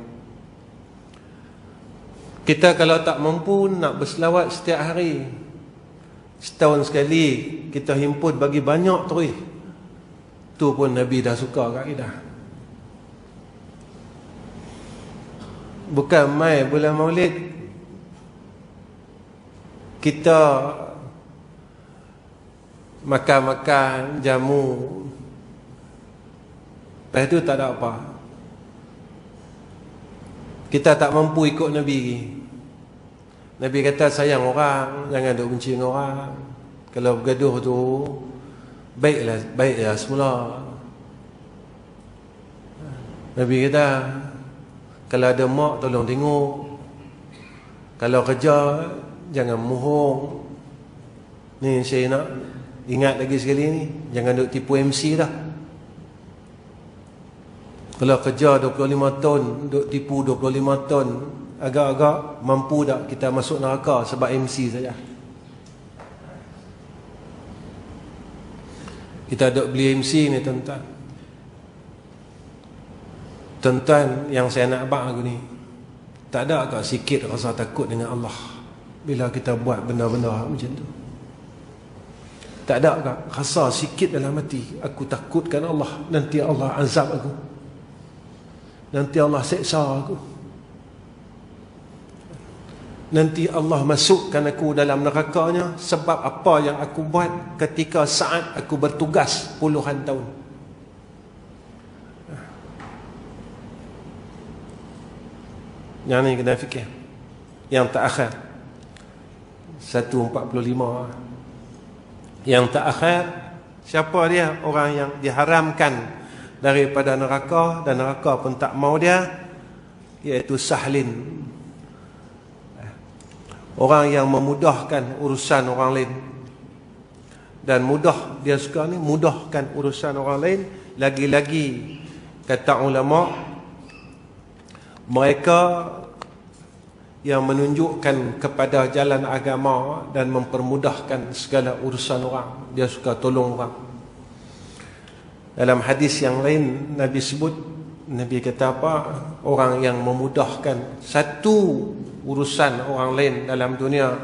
Kita kalau tak mampu nak berselawat setiap hari, setahun sekali kita himpun bagi banyak terus, tu pun Nabi dah suka kat kita. Bukan mai bulan Maulid kita makan-makan jamu, lepas tu tak ada apa. Kita tak mampu ikut Nabi lagi. Nabi kata sayang orang, jangan duk benci dengan orang. Kalau bergaduh tu baiklah semula. Nabi kata kalau ada mak tolong tengok. Kalau kerja jangan mohong. Ni saya nak ingat lagi sekali ni, jangan duk tipu MC dah. Kalau kerja 25 tahun, duk tipu 25 tahun, agak-agak mampu tak kita masuk neraka sebab MC saja. Kita duk beli MC ni tuan-tuan. Tuan-tuan yang saya nak abang aku ni, tak ada agak sikit rasa takut dengan Allah bila kita buat benda-benda macam tu? Tak ada agak rasa sikit dalam hati, aku takutkan Allah, nanti Allah azab aku, nanti Allah seksa aku, nanti Allah masukkan aku dalam nerakanya sebab apa yang aku buat ketika saat aku bertugas puluhan tahun. Yang ni kena fikir. Yang terakhir 145. Yang terakhir, siapa dia? Orang yang diharamkan daripada neraka dan neraka pun tak mau dia, iaitu Sahlin. Orang yang memudahkan urusan orang lain. Dan mudah, dia suka ni mudahkan urusan orang lain. Lagi-lagi kata ulama, mereka yang menunjukkan kepada jalan agama dan mempermudahkan segala urusan orang, dia suka tolong orang. Dalam hadis yang lain Nabi sebut, Nabi kata apa? Orang yang memudahkan satu urusan orang lain dalam dunia,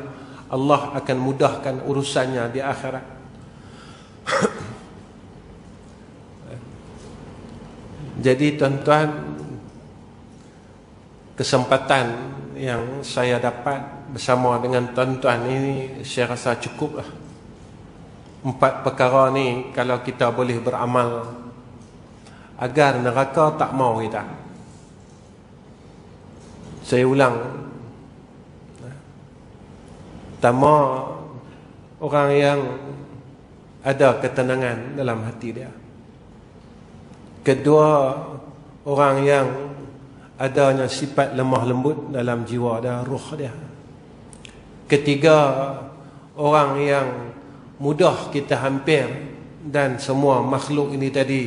Allah akan mudahkan urusannya di akhirat. Jadi tuan-tuan, kesempatan yang saya dapat bersama dengan tuan-tuan ini, saya rasa cukup lah. 4 perkara ni kalau kita boleh beramal agar neraka tak mau kita. Saya ulang. Pertama, orang yang ada ketenangan dalam hati dia. Kedua, orang yang adanya sifat lemah lembut dalam jiwa dia, ruh dia. Ketiga, orang yang mudah kita hampir dan semua makhluk ini tadi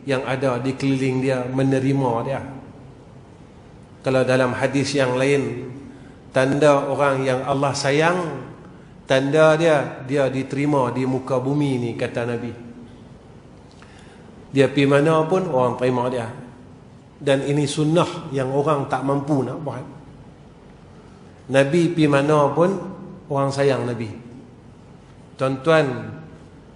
yang ada di keliling dia menerima dia. Kalau dalam hadis yang lain, tanda orang yang Allah sayang, tanda dia diterima di muka bumi ni, kata Nabi. Dia pergi mana pun orang terima dia. Dan ini sunnah yang orang tak mampu nak buat. Nabi pergi mana pun orang sayang Nabi. Tuan-tuan,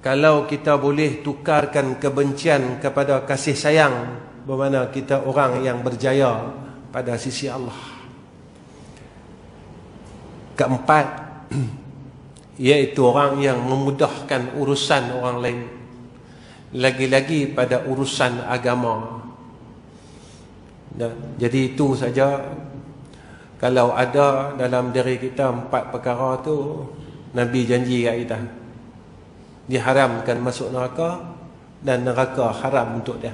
kalau kita boleh tukarkan kebencian kepada kasih sayang, bermakna kita orang yang berjaya pada sisi Allah. Keempat, iaitu orang yang memudahkan urusan orang lain, lagi-lagi pada urusan agama. Jadi itu saja. Kalau ada dalam diri kita 4 perkara tu, Nabi janji kat kita, diharamkan masuk neraka dan neraka haram untuk dia.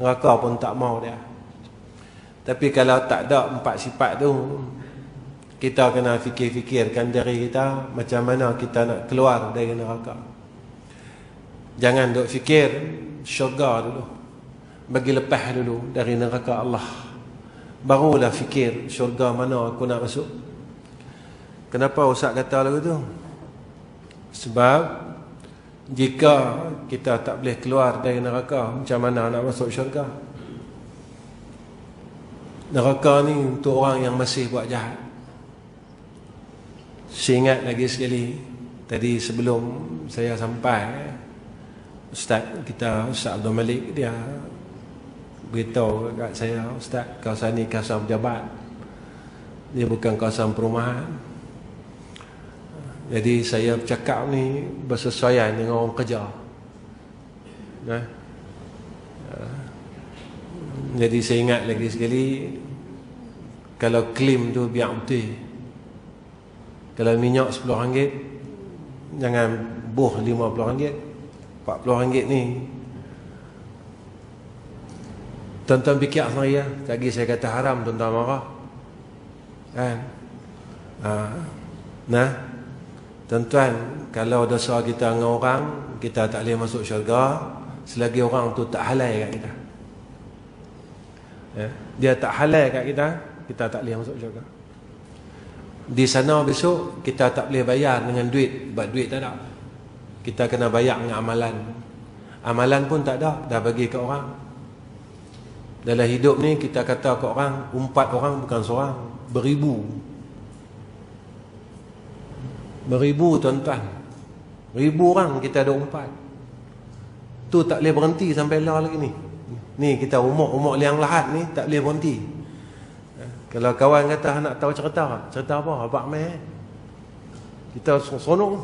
Neraka pun tak mau dia. Tapi kalau tak ada 4 sifat tu, kita kena fikir-fikirkan diri kita macam mana kita nak keluar dari neraka. Jangan duk fikir syurga dulu, bagi lepas dulu dari neraka Allah, barulah fikir syurga mana aku nak masuk. Kenapa Ustaz kata lagu tu? Sebab jika kita tak boleh keluar dari neraka, macam mana nak masuk syurga? Neraka ni untuk orang yang masih buat jahat. Saya ingat lagi sekali, tadi sebelum saya sampai, Ustaz Abdul Malik, dia beritahu kat saya, Ustaz, kawasan ni kawasan pejabat, dia bukan kawasan perumahan. Jadi saya bercakap ni bersesuaian dengan orang kerja. Jadi saya ingat lagi sekali, kalau klaim tu biar betul. Kalau minyak RM10, jangan buh RM50, RM40 ni. Tuan-tuan fikir sendiri ya. Lagi saya kata haram, tuan-tuan marah. Kan? Nah, tuan-tuan, kalau dosa kita dengan orang, kita tak boleh masuk syurga selagi orang tu tak halal kat kita. Dia tak halal kat kita, kita tak boleh masuk syurga. Di sana besok kita tak boleh bayar dengan duit, sebab duit tak ada. Kita kena bayar dengan amalan. Amalan pun tak ada, dah bagi ke orang. Dalam hidup ni kita kata ke orang, 4 orang bukan seorang, beribu tuan-tuan. 1000 orang kita ada 4. Tu tak boleh berhenti sampai lah lagi ni. Ni kita umur liang lahat ni tak boleh berhenti. Kalau kawan kata nak tahu cerita apa? Abang mai. Kita seronok.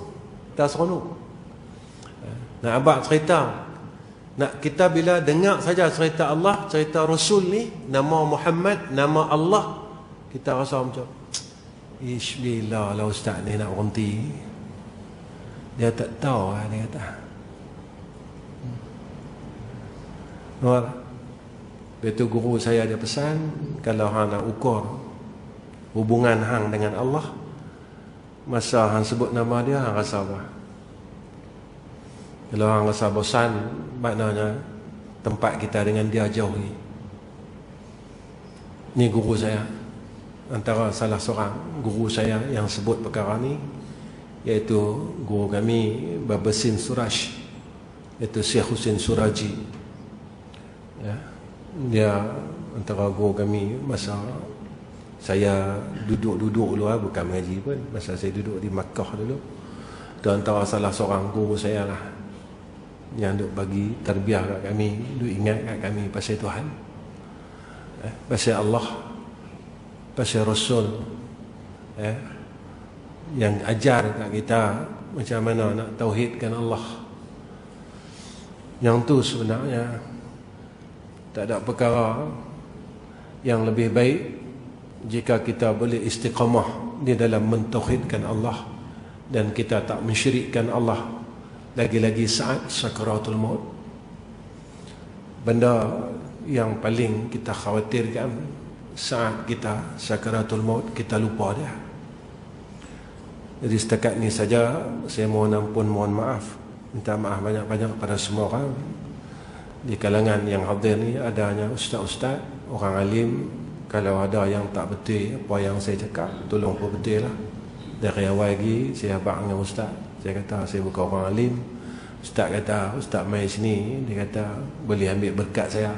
Nak abang cerita. Nak kita bila dengar saja cerita Allah, cerita Rasul ni, nama Muhammad, nama Allah, kita rasa macam bila lah ustaz ni nak berhenti. Dia tak tahu lah, dia kata. Betul guru saya dia pesan, kalau hang nak ukur hubungan hang dengan Allah, Masa hang sebut nama dia, hang rasa apa? Kalau hang rasa bosan, maknanya tempat kita dengan dia jauh ni. Ni guru saya, antara salah seorang guru saya yang sebut perkara ni, iaitu guru kami Babasin Suraj, iaitu Syekh Husin Suraji. Ya, dia antara guru kami masa saya duduk dulu lah, bukan mengaji pun, masa saya duduk di Makkah dulu. Dan antara salah seorang guru saya lah yang duk bagi tarbiyah kat kami, duk ingat kat kami pasal Tuhan, pasal Allah, pasal Rasul, yang ajar kat kita macam mana nak tauhidkan Allah. Yang tu sebenarnya tak ada perkara yang lebih baik jika kita boleh istiqamah di dalam mentauhidkan Allah dan kita tak mensyirikkan Allah, lagi-lagi saat sakaratul maut. Benda yang paling kita khawatirkan saat kita sakaratul maut, kita lupa dia. Jadi setakat ni saja saya mohon ampun, mohon maaf, minta maaf banyak-banyak pada semua orang. Di kalangan yang hadir ni adanya ustaz-ustaz, orang alim. Kalau ada yang tak betul apa yang saya cakap, tolong pun betul lah. Dari awal lagi saya abang dengan ustaz, saya kata saya bukan orang alim. Ustaz kata, ustaz mai sini, dia kata boleh ambil berkat saya.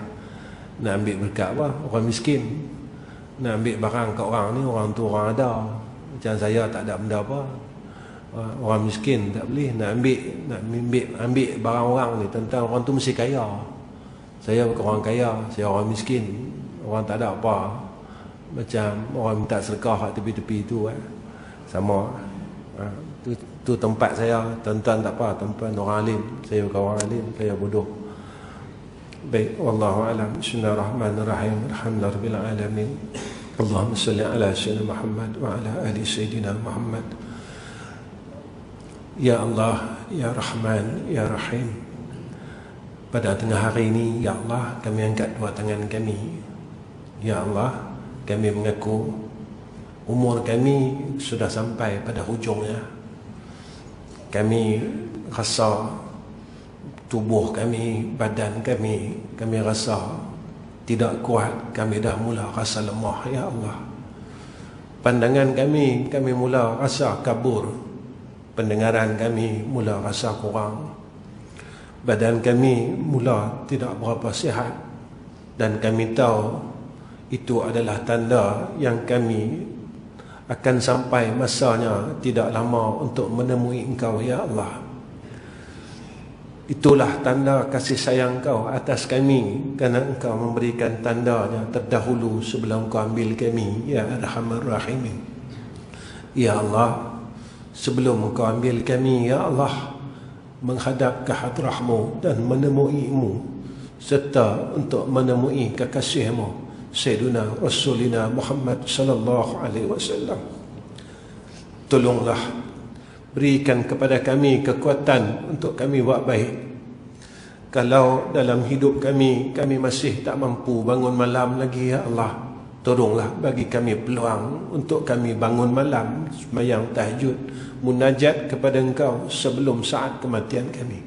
Nak ambil berkat apa? Orang miskin. Nak ambil barang kat orang ni, orang tu orang ada. Macam saya tak ada benda apa. Orang miskin tak boleh nak ambil barang orang ni, tentang orang tu mesti kaya. Saya bukan orang kaya, saya orang miskin. Orang tak ada apa. Macam orang minta sedekah kat tepi-tepi tu, sama. Tu tempat saya. Tuan-tuan tak apa, tuan-tuan orang alim. Saya bukan orang alim, saya bodoh. Baik, wallahu a'lam. Bismillahirrahmanirrahim. Alhamdulillahirabbil alamin. Allahumma salli ala sayyidina Muhammad wa ala ali sayyidina Muhammad. Ya Allah, ya Rahman, ya Rahim. Pada tengah hari ini, ya Allah, kami angkat dua tangan kami. Ya Allah, kami mengaku umur kami sudah sampai pada hujungnya. Kami rasa tubuh kami, badan kami rasa tidak kuat. Kami dah mula rasa lemah, ya Allah. Pandangan kami mula rasa kabur. Pendengaran kami mula rasa kurang. Badan kami mula tidak berapa sihat. Dan kami tahu itu adalah tanda yang kami akan sampai masanya tidak lama untuk menemui Engkau, ya Allah. Itulah tanda kasih sayang Engkau atas kami, kerana Engkau memberikan tandanya terdahulu sebelum Engkau ambil kami, ya Arhamar Rahimin. Ya Allah, sebelum Engkau ambil kami, ya Allah, menghadap ke hadrah-Mu dan menemui-Mu, serta untuk menemui kekasih-Mu Sayyiduna Rasulina Muhammad sallallahu alaihi wasallam. Tolonglah berikan kepada kami kekuatan untuk kami buat baik. Kalau dalam hidup kami masih tak mampu bangun malam lagi, ya Allah, tolonglah bagi kami peluang untuk kami bangun malam, sembahyang tahajud, munajat kepada Engkau sebelum saat kematian kami.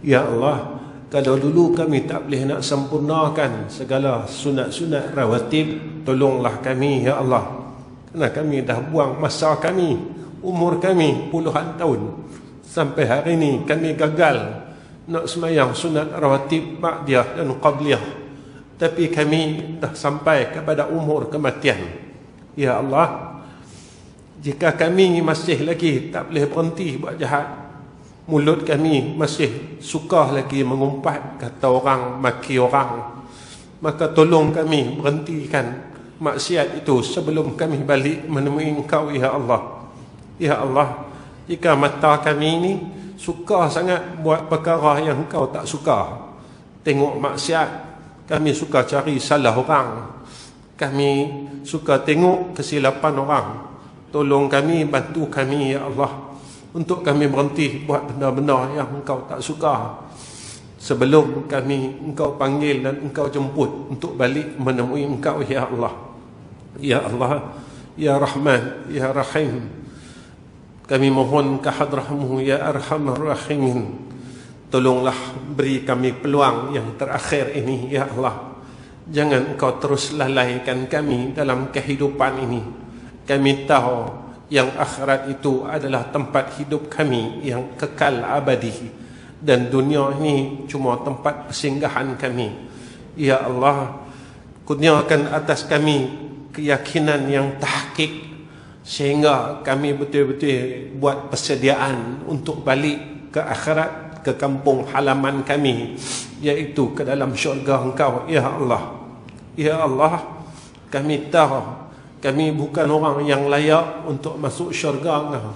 Ya Allah, kalau dulu kami tak boleh nak sempurnakan segala sunat-sunat rawatib, tolonglah kami, ya Allah. Kerana kami dah buang masa kami, umur kami puluhan tahun. Sampai hari ini kami gagal nak semayang sunat rawatib ba'diyah dan qabliyah. Tapi kami dah sampai kepada umur kematian. Ya Allah, jika kami masih lagi tak boleh berhenti buat jahat, mulut kami masih suka lagi mengumpat kata orang, maki orang, maka tolong kami berhentikan maksiat itu sebelum kami balik menemui Engkau, ya Allah. Ya Allah, jika mata kami ini suka sangat buat perkara yang Engkau tak suka, tengok maksiat, kami suka cari salah orang, kami suka tengok kesilapan orang, tolong kami, bantu kami, ya Allah, untuk kami berhenti buat benda-benda yang Engkau tak suka sebelum kami Engkau panggil dan Engkau jemput untuk balik menemui Engkau, ya Allah. Ya Allah, ya Rahman, ya Rahim. Kami mohon ke hadrah-Mu ya Arhamar Rahimin, tolonglah beri kami peluang yang terakhir ini ya Allah. Jangan Engkau terus lalaikan kami dalam kehidupan ini. Kami tahu yang akhirat itu adalah tempat hidup kami yang kekal abadi, dan dunia ini cuma tempat persinggahan kami. Ya Allah, kurniakan atas kami keyakinan yang tahqiq, sehingga kami betul-betul buat persediaan untuk balik ke akhirat, ke kampung halaman kami, iaitu ke dalam syurga Engkau ya Allah. Ya Allah, kami tahu kami bukan orang yang layak untuk masuk syurga Engkau.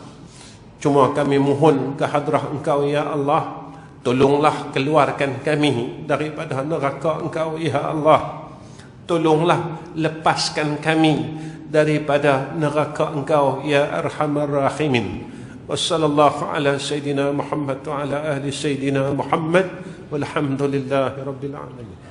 Cuma kami mohon ke hadrah Engkau ya Allah, tolonglah keluarkan kami daripada neraka Engkau ya Allah. Tolonglah lepaskan kami daripada neraka Engkau ya Arhamar Rahimin. Wassallallahu ala Sayyidina Muhammad wa ala ahli Sayyidina Muhammad walhamdulillahi Rabbil Alamin.